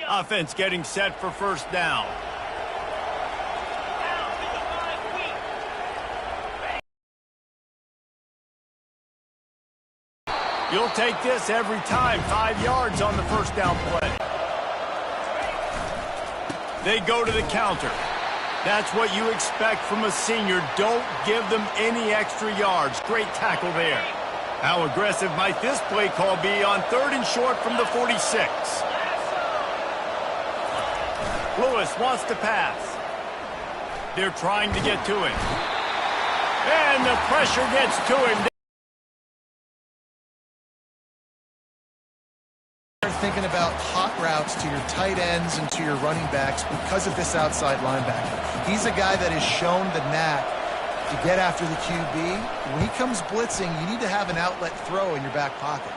Offense getting set for first down. You'll take this every time. 5 yards on the first down play. They go to the counter. That's what you expect from a senior. Don't give them any extra yards. Great tackle there. How aggressive might this play call be on 3rd and short from the 46? Lewis wants to pass. They're trying to get to him. And the pressure gets to him. Thinking about hot routes to your tight ends and to your running backs because of this outside linebacker. He's a guy that has shown the knack to get after the QB. When he comes blitzing, you need to have an outlet throw in your back pocket.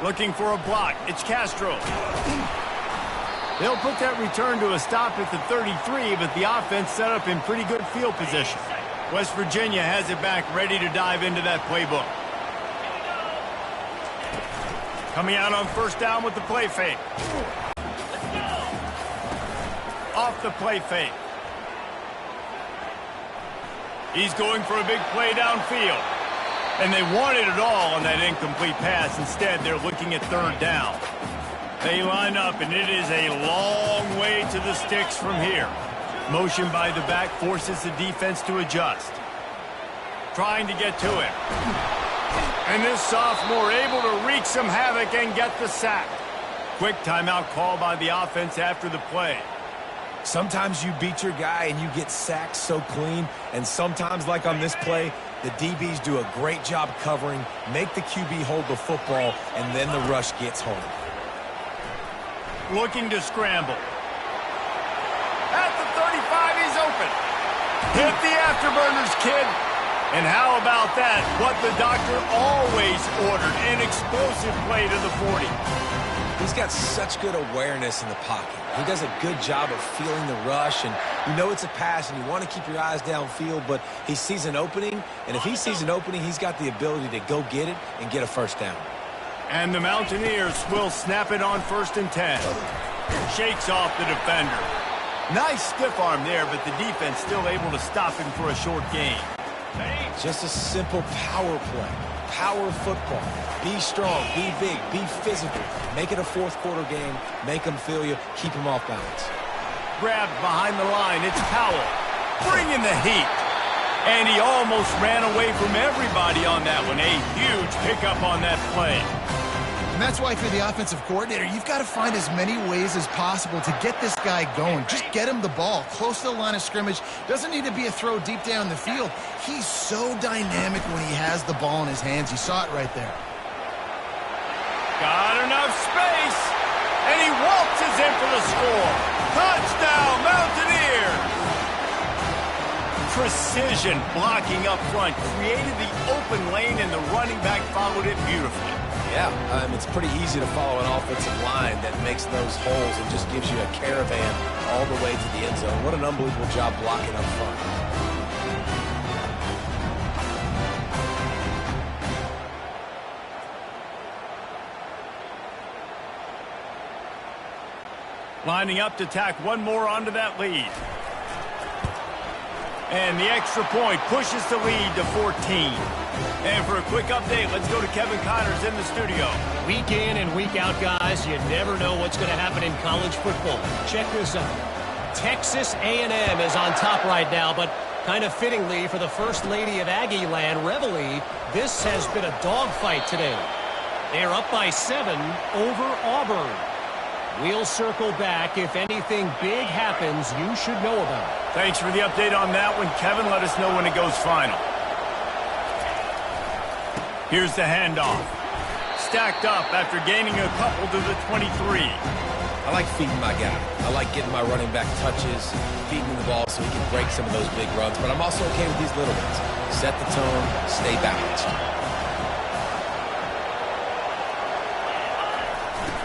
Looking for a block. It's Castro. They'll put that return to a stop at the 33, but the offense set up in pretty good field position. West Virginia has it back, ready to dive into that playbook. Coming out on first down with the play fake. Off the play fake. He's going for a big play downfield. And they wanted it all on that incomplete pass. Instead, they're looking at 3rd down. They line up, and it is a long way to the sticks from here. Motion by the back forces the defense to adjust. Trying to get to him. And this sophomore able to wreak some havoc and get the sack. Quick timeout call by the offense after the play. Sometimes you beat your guy and you get sacked so clean, and sometimes, like on this play, the DBs do a great job covering, make the QB hold the football, and then the rush gets home. Looking to scramble. At the 35, he's open. Hit the afterburners, kid. And how about that? What the doctor always ordered, an explosive play to the 40. He's got such good awareness in the pocket. He does a good job of feeling the rush, and you know it's a pass, and you want to keep your eyes downfield, but he sees an opening, and if he sees an opening, he's got the ability to go get it and get a first down. And the Mountaineers will snap it on 1st and 10. Shakes off the defender. Nice stiff arm there, but the defense still able to stop him for a short gain. Just a simple power play. Power football. Be strong, be big, be physical. Make it a 4th quarter game. Make them feel you. Keep them off balance. Grabbed behind the line. It's Powell. Bringing the heat. And he almost ran away from everybody on that one. A huge pickup on that play. And that's why for the offensive coordinator, you've got to find as many ways as possible to get this guy going. Just get him the ball close to the line of scrimmage. Doesn't need to be a throw deep down the field. He's so dynamic when he has the ball in his hands. You saw it right there. Got enough space. And he waltzes in for the score. Touchdown, Mountaineers. Precision blocking up front. Created the open lane, and the running back followed it beautifully. Yeah, it's pretty easy to follow an offensive line that makes those holes and just gives you a caravan all the way to the end zone. What an unbelievable job blocking up front. Lining up to tack one more onto that lead. And the extra point pushes the lead to 14. And for a quick update, let's go to Kevin Connors in the studio. Week in and week out, guys, you never know what's going to happen in college football. Check this out. Texas A&M is on top right now, but kind of fittingly for the First Lady of Aggie Land, Reveille, this has been a dogfight today. They're up by 7 over Auburn. We'll circle back. If anything big happens, you should know about it. Thanks for the update on that one, Kevin. Let us know when it goes final. Here's the handoff. Stacked up after gaining a couple to the 23. I like feeding my guy. I like getting my running back touches, feeding the ball so he can break some of those big runs. But I'm also okay with these little ones. Set the tone, stay balanced.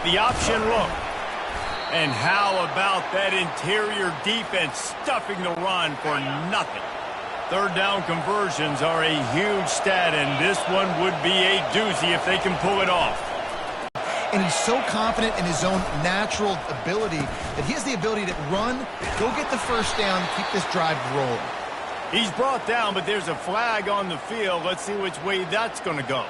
The option look. And how about that interior defense stuffing the run for nothing? 3rd down conversions are a huge stat, and this one would be a doozy if they can pull it off. and he's so confident in his own natural ability that he has the ability to run, go get the first down, keep this drive rolling. He's brought down, but there's a flag on the field. Let's see which way that's going to go.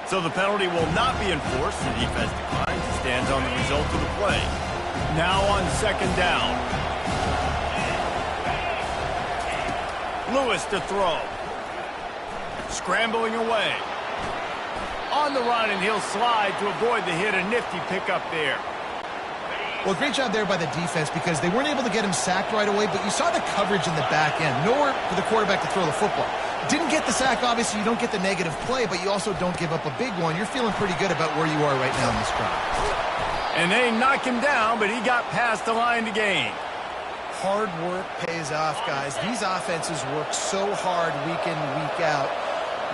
So the penalty will not be enforced. The defense declines and stands on the result of the play. Now on second down. Lewis to throw. Scrambling away. On the run, and he'll slide to avoid the hit. A nifty pickup there. Well, great job there by the defense because they weren't able to get him sacked right away, but you saw the coverage in the back end. Nowhere for the quarterback to throw the football. Didn't get the sack, obviously. You don't get the negative play, but you also don't give up a big one. You're feeling pretty good about where you are right now in this drive. And they knock him down, but he got past the line to gain. Hard work pays off, guys. These offenses work so hard week in, week out,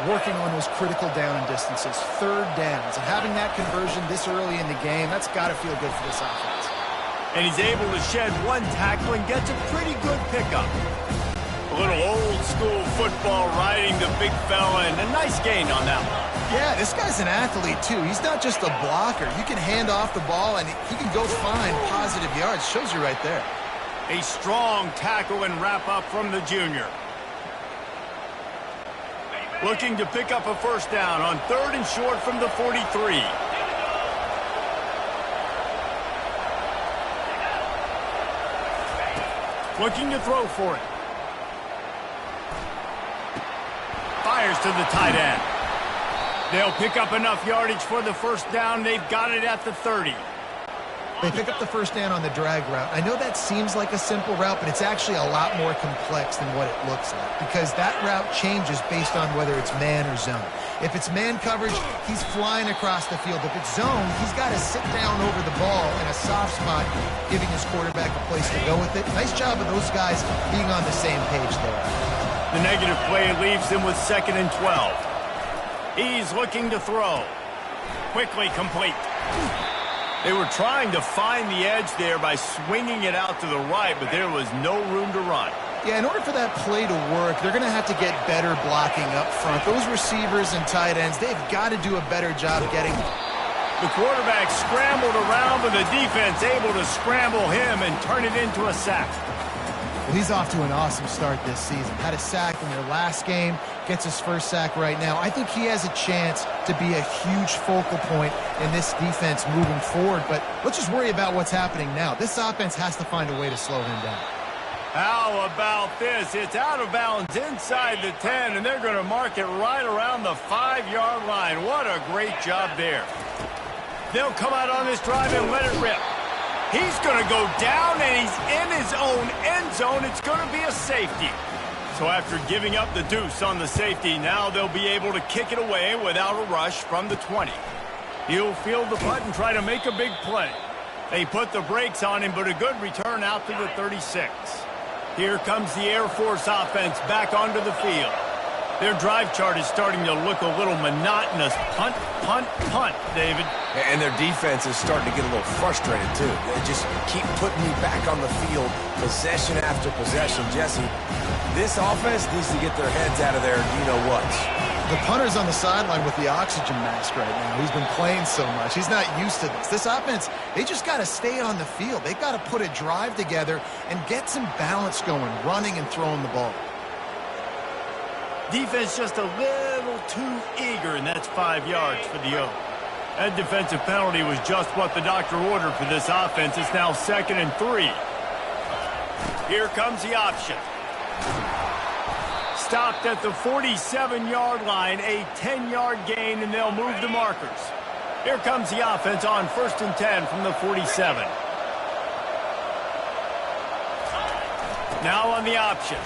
working on those critical down distances, third downs. And having that conversion this early in the game, that's got to feel good for this offense. And he's able to shed one tackle and gets a pretty good pickup. A little old-school football riding the big fella, and a nice gain on that one. Yeah, this guy's an athlete, too. He's not just a blocker. You can hand off the ball, and he can go find positive yards. Shows you right there. A strong tackle and wrap-up from the junior. Looking to pick up a first down on third and short from the 43. Looking to throw for it. Fires to the tight end. They'll pick up enough yardage for the first down. They've got it at the 30. They pick up the first down on the drag route. I know that seems like a simple route, but it's actually a lot more complex than what it looks like because that route changes based on whether it's man or zone. If it's man coverage, he's flying across the field. If it's zone, he's got to sit down over the ball in a soft spot, giving his quarterback a place to go with it. Nice job of those guys being on the same page there. The negative play leaves him with 2nd and 12. He's looking to throw. Quickly complete. They were trying to find the edge there by swinging it out to the right, but there was no room to run. Yeah, in order for that play to work, they're going to have to get better blocking up front. Those receivers and tight ends, they've got to do a better job getting. The quarterback scrambled around, but the defense able to scramble him and turn it into a sack. Well, he's off to an awesome start this season. Had a sack in their last game, gets his first sack right now. I think he has a chance to be a huge focal point in this defense moving forward, but let's just worry about what's happening now. This offense has to find a way to slow him down. How about this? It's out of bounds inside the 10, and they're going to mark it right around the 5-yard line. What a great job there. They'll come out on this drive and let it rip. He's going to go down, and he's in his own end zone. It's going to be a safety. So after giving up the deuce on the safety, now they'll be able to kick it away without a rush from the 20. He'll field the punt and try to make a big play. They put the brakes on him, but a good return out to the 36. Here comes the Air Force offense back onto the field. Their drive chart is starting to look a little monotonous. Punt, punt, punt, David. And their defense is starting to get a little frustrated, too. They just keep putting me back on the field, possession after possession. Jesse, this offense needs to get their heads out of there, you-know-what. The punter's on the sideline with the oxygen mask right now. He's been playing so much. He's not used to this. This offense, they just got to stay on the field. They've got to put a drive together and get some balance going, running and throwing the ball. Defense just a little too eager, and that's 5 yards for the O. That defensive penalty was just what the doctor ordered for this offense. It's now 2nd and 3. Here comes the option. Stopped at the 47-yard line, a 10-yard gain, and they'll move the markers. Here comes the offense on 1st and 10 from the 47. Now on the option.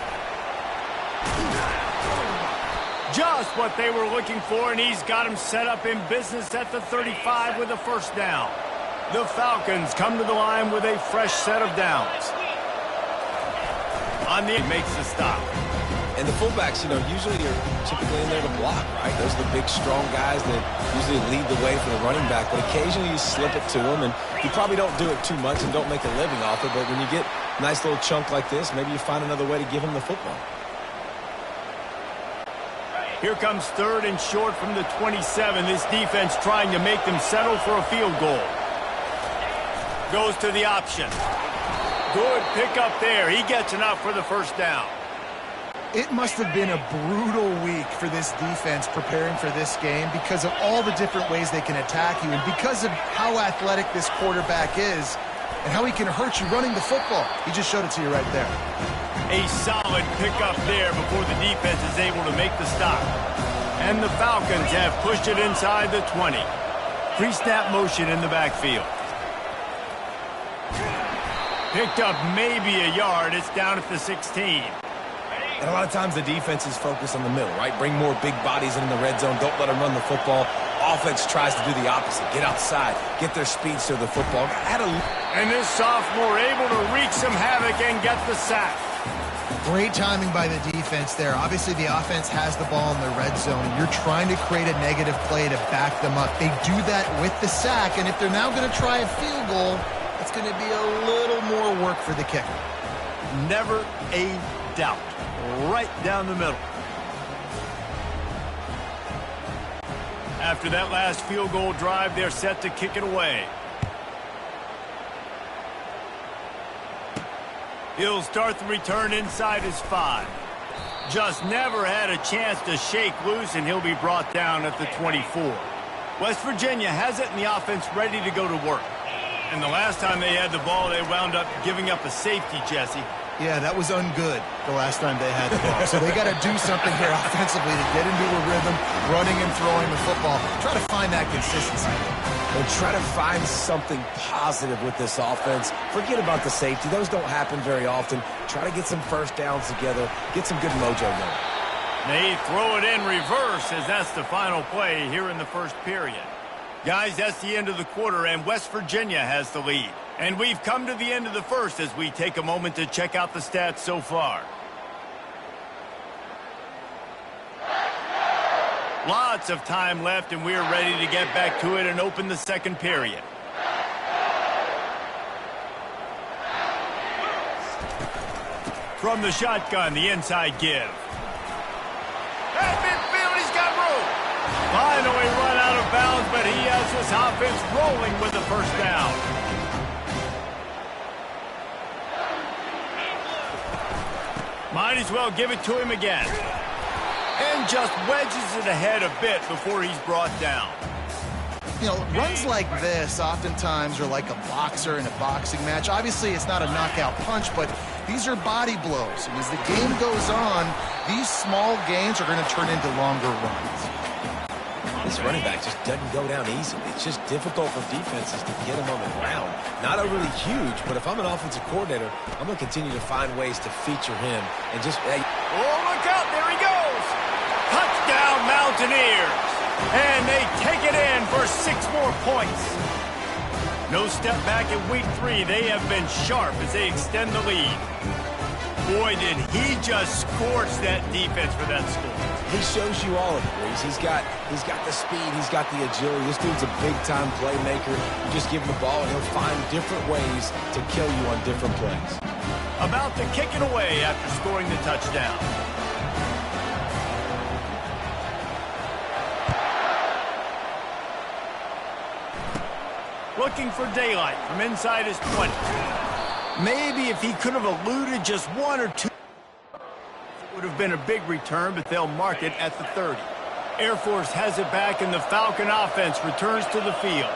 Just what they were looking for, and he's got him set up in business at the 35 with a first down. The Falcons come to the line with a fresh set of downs. On the makes the stop. And the fullbacks, usually are typically in there to block, right? Those are the big, strong guys that usually lead the way for the running back. But occasionally you slip it to them, and you probably don't do it too much and don't make a living off it. But when you get a nice little chunk like this, maybe you find another way to give him the football. Here comes 3rd and short from the 27. This defense trying to make them settle for a field goal. Goes to the option. Good pickup there. He gets enough for the first down. It must have been a brutal week for this defense preparing for this game because of all the different ways they can attack you and because of how athletic this quarterback is and how he can hurt you running the football. He just showed it to you right there. A solid pickup there before the defense is able to make the stop. And the Falcons have pushed it inside the 20. Pre-snap motion in the backfield. Picked up maybe a yard. It's down at the 16. And a lot of times the defense is focused on the middle, right? Bring more big bodies in the red zone. Don't let them run the football. Offense tries to do the opposite. Get outside. Get their speedster the football. And this sophomore able to wreak some havoc and get the sack. Great timing by the defense there. Obviously, the offense has the ball in the red zone, and you're trying to create a negative play to back them up. They do that with the sack, and if they're now going to try a field goal, it's going to be a little more work for the kicker. Never a doubt. Right down the middle. After that last field goal drive, they're set to kick it away. He'll start the return inside his 5. Just never had a chance to shake loose, and he'll be brought down at the 24. West Virginia has it in the offense ready to go to work. And the last time they had the ball, they wound up giving up a safety, Jesse. Yeah, that was ungood the last time they had the ball. So they got to do something here offensively to get into a rhythm, running and throwing the football. Try to find that consistency. And try to find something positive with this offense. Forget about the safety. Those don't happen very often. Try to get some first downs together. Get some good mojo going. They throw it in reverse as that's the final play here in the first period. Guys, that's the end of the quarter, and West Virginia has the lead. And we've come to the end of the first as we take a moment to check out the stats so far. Lots of time left, and we're ready to get back to it and open the second period. From the shotgun, the inside give. At midfield, he's got room. Finally run out of bounds, but he has this offense rolling with the first down. Might as well give it to him again. And just wedges it ahead a bit before he's brought down. You know, runs like this oftentimes are like a boxer in a boxing match. Obviously, it's not a knockout punch, but these are body blows. And as the game goes on, these small gains are going to turn into longer runs. This running back just doesn't go down easily. It's just difficult for defenses to get him on the ground. Not overly huge, but if I'm an offensive coordinator, I'm going to continue to find ways to feature him and just... Oh, look out! There he goes! Touchdown, Mountaineers! And they take it in for 6 more points. No step back in week 3. They have been sharp as they extend the lead. Boy, did he just scorch that defense for that score. He shows you all of it, Reese. He's got the speed. He's got the agility. This dude's a big-time playmaker. You just give him the ball, and he'll find different ways to kill you on different plays. About to kick it away after scoring the touchdown. Looking for daylight from inside his 20. Maybe if he could have eluded just 1 or 2, it would have been a big return, but they'll mark it at the 30. Air Force has it back, and the Falcon offense returns to the field.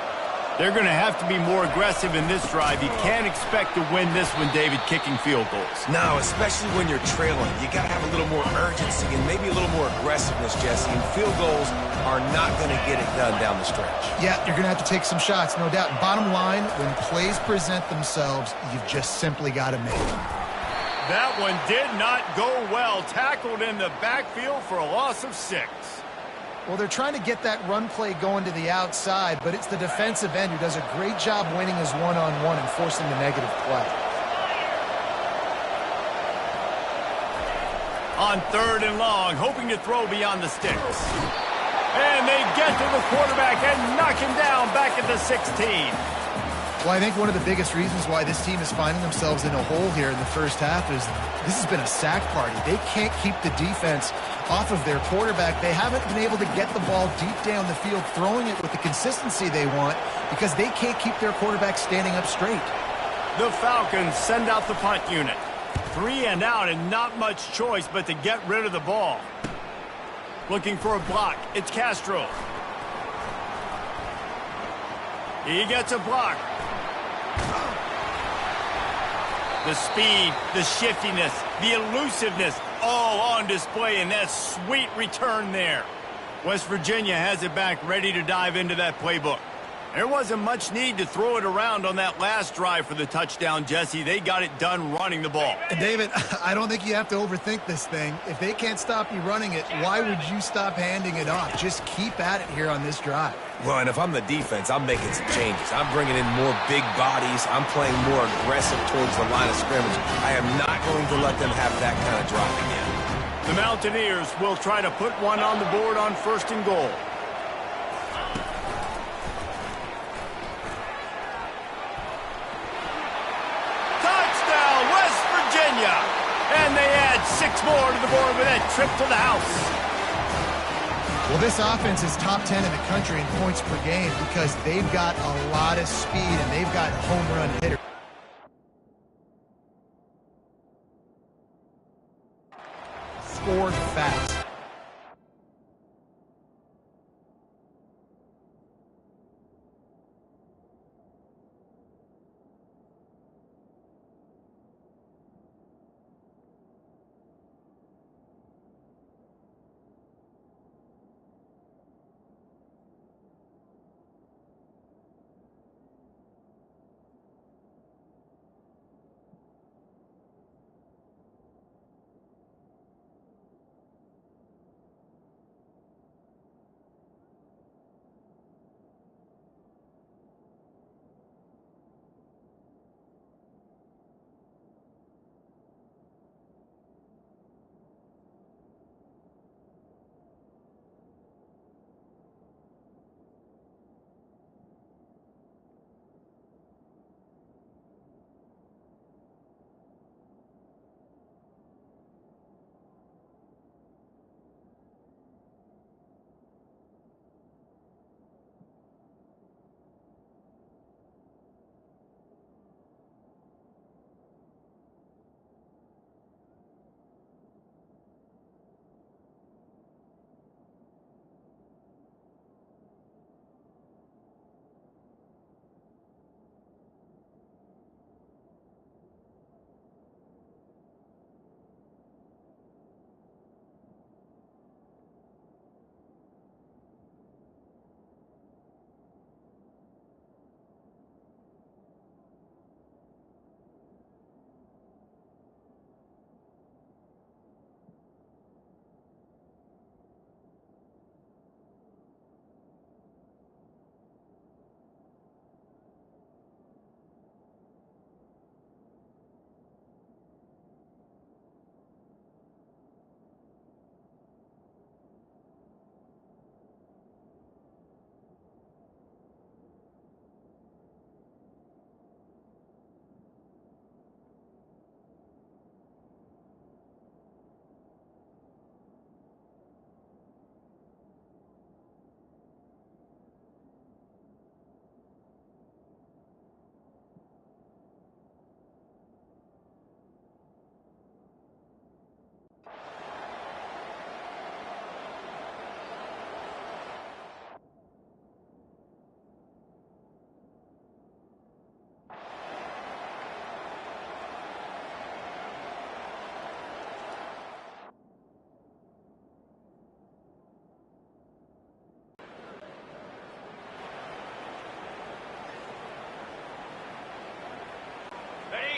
They're going to have to be more aggressive in this drive. You can't expect to win this one, David, kicking field goals. No, especially when you're trailing. You got to have a little more urgency and maybe a little more aggressiveness, Jesse. And field goals are not going to get it done down the stretch. Yeah, you're going to have to take some shots, no doubt. Bottom line, when plays present themselves, you've just simply got to make them. That one did not go well. Tackled in the backfield for a loss of 6. Well, they're trying to get that run play going to the outside, but it's the defensive end who does a great job winning his one-on-one and forcing the negative play. On 3rd and long, hoping to throw beyond the sticks. And they get to the quarterback and knock him down back at the 16. Well, I think one of the biggest reasons why this team is finding themselves in a hole here in the first half is this has been a sack party. They can't keep the defense off of their quarterback. They haven't been able to get the ball deep down the field, throwing it with the consistency they want because they can't keep their quarterback standing up straight. The Falcons send out the punt unit. 3 and out and not much choice but to get rid of the ball. Looking for a block. It's Castro. He gets a block. The speed, the shiftiness, the elusiveness, all on display in that sweet return there. West Virginia has it back, ready to dive into that playbook. There wasn't much need to throw it around on that last drive for the touchdown, Jesse. They got it done running the ball. And David, I don't think you have to overthink this thing. If they can't stop you running it, why would you stop handing it off? Just keep at it here on this drive. Well, and if I'm the defense, I'm making some changes. I'm bringing in more big bodies. I'm playing more aggressive towards the line of scrimmage. I am not going to let them have that kind of drive again. The Mountaineers will try to put one on the board on 1st and goal. And they add 6 more to the board with that trip to the house. Well, this offense is top 10 in the country in points per game because they've got a lot of speed and they've got home run hitters. Score fast.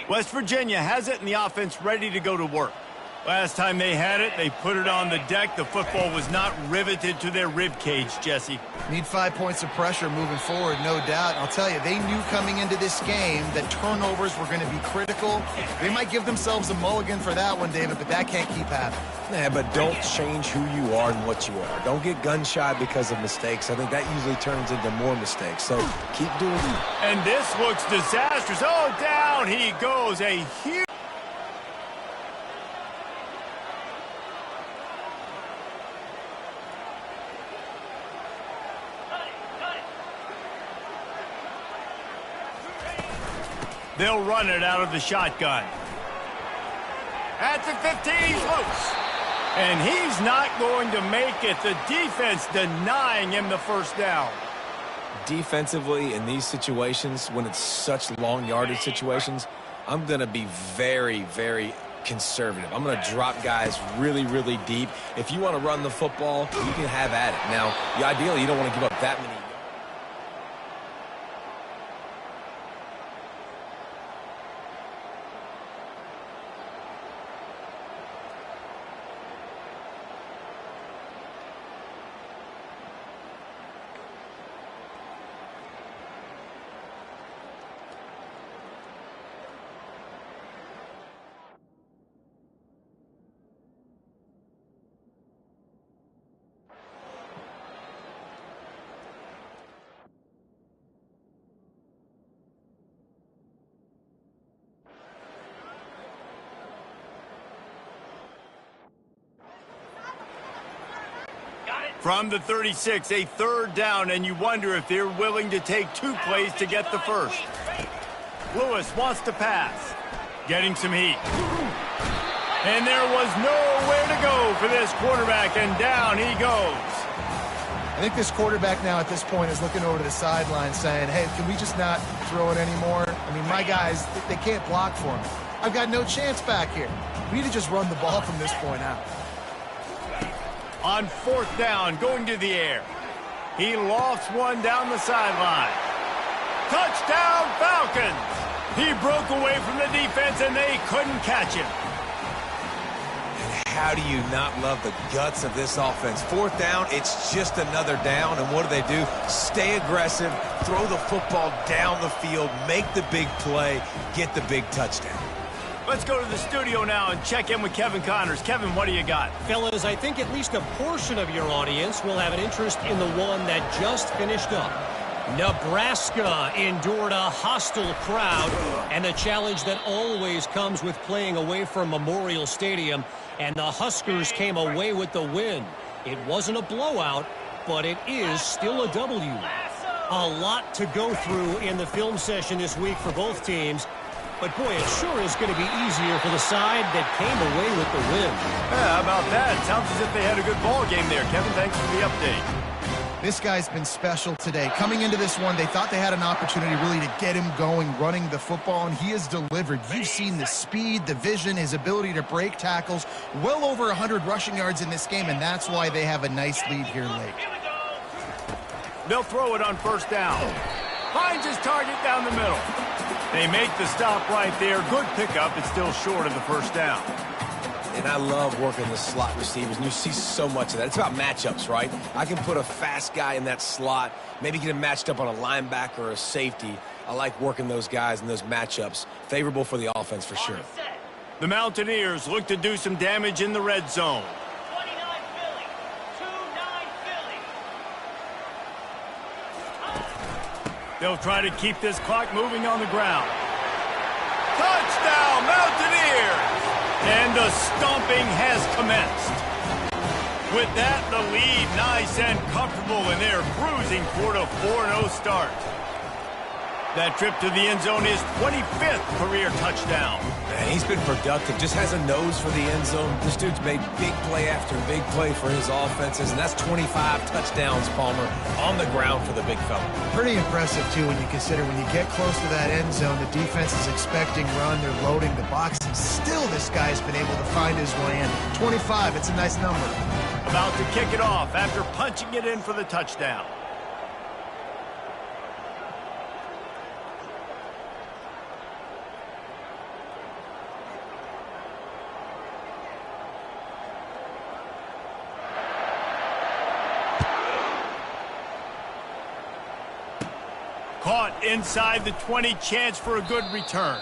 West Virginia has it and the offense ready to go to work. Last time they had it, they put it on the deck. The football was not riveted to their rib cage, Jesse. Need 5 points of pressure moving forward, no doubt. And I'll tell you, they knew coming into this game that turnovers were going to be critical. They might give themselves a mulligan for that one, David, but that can't keep happening. Yeah, but don't change who you are and what you are. Don't get gun-shy because of mistakes. I think that usually turns into more mistakes. So keep doing you. And this looks disastrous. Oh, down he goes. A huge... They'll run it out of the shotgun. At the 15, he's loose. And he's not going to make it. The defense denying him the first down. Defensively, in these situations, when it's such long yardage situations, I'm going to be very, very conservative. I'm going to drop guys really, really deep. If you want to run the football, you can have at it. Now, ideally, you don't want to give up that many. From the 36, a third down, and you wonder if they're willing to take 2 plays to get the first. Lewis wants to pass. Getting some heat. And there was nowhere to go for this quarterback, and down he goes. I think this quarterback now at this point is looking over to the sideline saying, hey, can we just not throw it anymore? I mean, my guys, they can't block for me. I've got no chance back here. We need to just run the ball from this point out. On fourth down, going to the air. He lofts one down the sideline. Touchdown, Falcons! He broke away from the defense, and they couldn't catch him. And how do you not love the guts of this offense? Fourth down, it's just another down, and what do? Stay aggressive, throw the football down the field, make the big play, get the big touchdown. Let's go to the studio now and check in with Kevin Connors. Kevin, what do you got? Fellas, I think at least a portion of your audience will have an interest in the one that just finished up. Nebraska endured a hostile crowd and the challenge that always comes with playing away from Memorial Stadium, and the Huskers came away with the win. It wasn't a blowout, but it is still a W. A lot to go through in the film session this week for both teams. But, boy, it sure is going to be easier for the side that came away with the win. Yeah, how about that? Sounds as if they had a good ball game there. Kevin, thanks for the update. This guy's been special today. Coming into this one, they thought they had an opportunity really to get him going, running the football, and he has delivered. You've seen the speed, the vision, his ability to break tackles. Well over 100 rushing yards in this game, and that's why they have a nice lead here late. They'll throw it on first down. Finds his target down the middle. They make the stop right there. Good pickup. It's still short of the first down. And I love working the slot receivers, and you see so much of that. It's about matchups, right? I can put a fast guy in that slot, maybe get him matched up on a linebacker or a safety. I like working those guys in those matchups. Favorable for the offense for sure. The Mountaineers look to do some damage in the red zone. 29 Philly. 2-9 Philly. They'll try to keep this clock moving on the ground. Touchdown, Mountaineers! And the stomping has commenced. With that, the lead nice and comfortable, and they're cruising toward a 4-0 start. That trip to the end zone is 25th career touchdown. Man, he's been productive, just has a nose for the end zone. This dude's made big play after big play for his offenses, and that's 25 touchdowns, Palmer, on the ground for the big fella. Pretty impressive, too, when you consider when you get close to that end zone, the defense is expecting run, they're loading the box, and still this guy's been able to find his way in. 25, it's a nice number. About to kick it off after punching it in for the touchdown. Caught inside the 20, chance for a good return.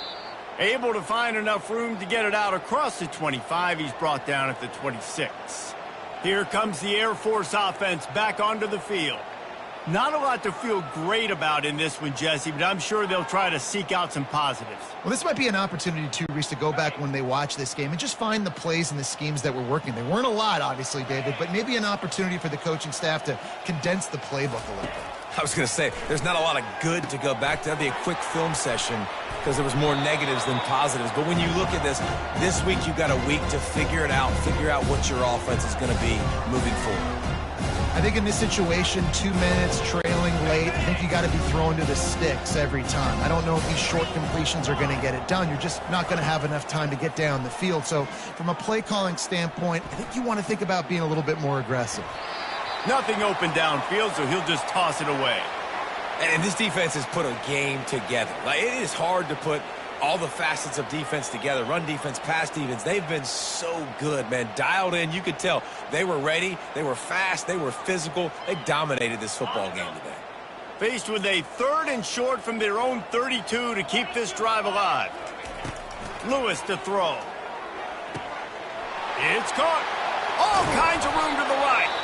Able to find enough room to get it out across the 25. He's brought down at the 26. Here comes the Air Force offense back onto the field. Not a lot to feel great about in this one, Jesse, but I'm sure they'll try to seek out some positives. Well, this might be an opportunity, too, Reese, to go back when they watch this game and just find the plays and the schemes that were working. They weren't a lot, obviously, David, but maybe an opportunity for the coaching staff to condense the playbook a little bit. I was going to say, there's not a lot of good to go back to. That'd be a quick film session because there was more negatives than positives. But when you look at this week you've got a week to figure it out, figure out what your offense is going to be moving forward. I think in this situation, 2 minutes, trailing late, I think you got to be throwing to the sticks every time. I don't know if these short completions are going to get it done. You're just not going to have enough time to get down the field. So from a play calling standpoint, I think you want to think about being a little bit more aggressive. Nothing open downfield, so he'll just toss it away. And this defense has put a game together. Like, it is hard to put all the facets of defense together. Run defense, pass defense. They've been so good, man. Dialed in. You could tell they were ready. They were fast. They were physical. They dominated this football game today. Faced with a 3rd and short from their own 32 to keep this drive alive. Lewis to throw. It's caught. All kinds of room to the right.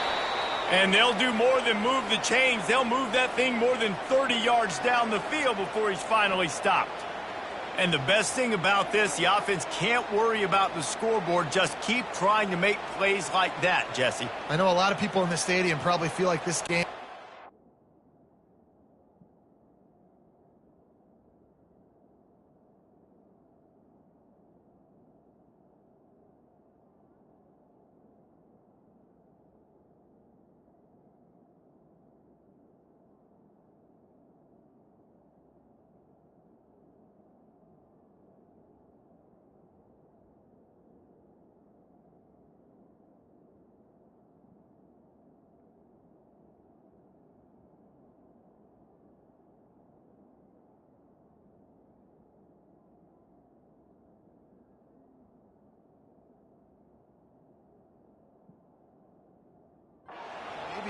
And they'll do more than move the chains. They'll move that thing more than 30 yards down the field before he's finally stopped. And the best thing about this, the offense can't worry about the scoreboard. Just keep trying to make plays like that, Jesse. I know a lot of people in the stadium probably feel like this game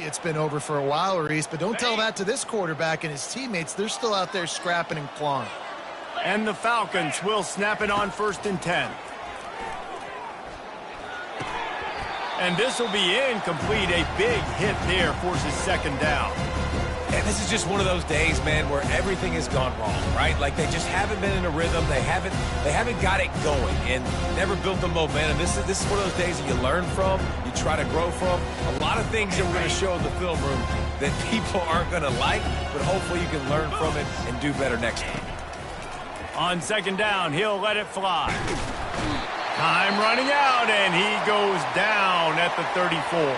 it's been over for a while, Reese, but don't tell that to this quarterback and his teammates. They're still out there scrapping and clawing. And the Falcons will snap it on 1st and 10. And this will be incomplete. A big hit there forces 2nd down. And this is just one of those days, man, where everything has gone wrong, right? Like, they just haven't been in a rhythm. They haven't got it going and never built the momentum. This is one of those days that you learn from, you try to grow from. A lot of things that we're going to show in the film room that people aren't going to like, but hopefully you can learn from it and do better next time. On 2nd down, he'll let it fly. Time running out, and he goes down at the 34.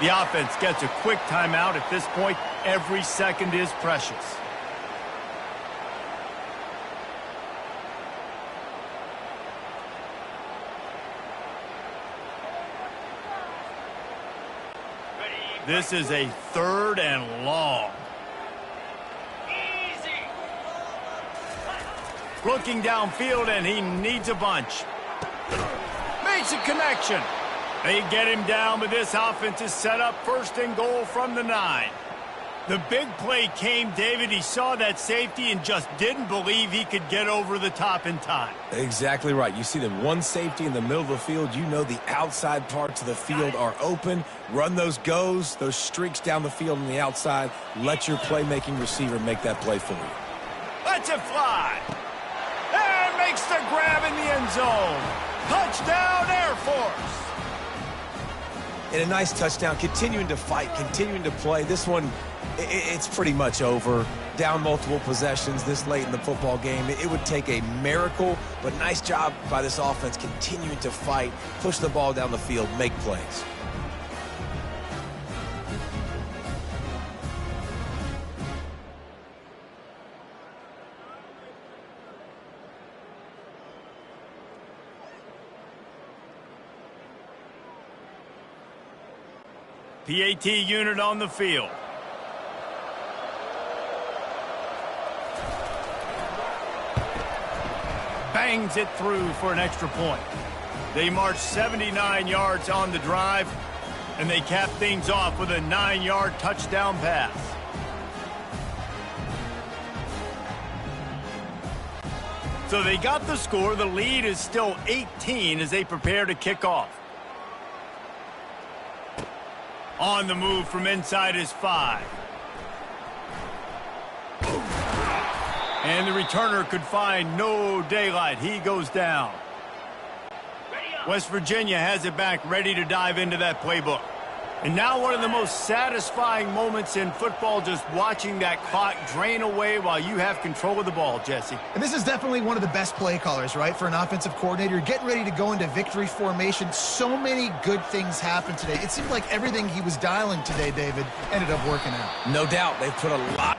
The offense gets a quick timeout. At this point, every second is precious. This is a 3rd and long. Easy. Looking downfield, and he needs a bunch. Makes a connection. They get him down, but this offense is set up 1st and goal from the 9. The big play came, David. He saw that safety and just didn't believe he could get over the top in time. Exactly right. You see the one safety in the middle of the field. You know the outside parts of the field are open. Run those goes, those streaks down the field on the outside. Let your playmaking receiver make that play for you. Lets it fly. And makes the grab in the end zone. Touchdown, Air Force. And a nice touchdown, continuing to fight, continuing to play. This one, it's pretty much over. Down multiple possessions this late in the football game. It would take a miracle, but nice job by this offense continuing to fight, push the ball down the field, make plays. PAT unit on the field. Bangs it through for an extra point. They march 79 yards on the drive, and they cap things off with a 9-yard touchdown pass. So they got the score. The lead is still 18 as they prepare to kick off. On the move from inside his 5. And the returner could find no daylight. He goes down. West Virginia has it back, ready to dive into that playbook. And now one of the most satisfying moments in football, just watching that clock drain away while you have control of the ball, Jesse. And this is definitely one of the best play callers, right, for an offensive coordinator. You're getting ready to go into victory formation. So many good things happened today. It seemed like everything he was dialing today, David, ended up working out. No doubt. They've put a lot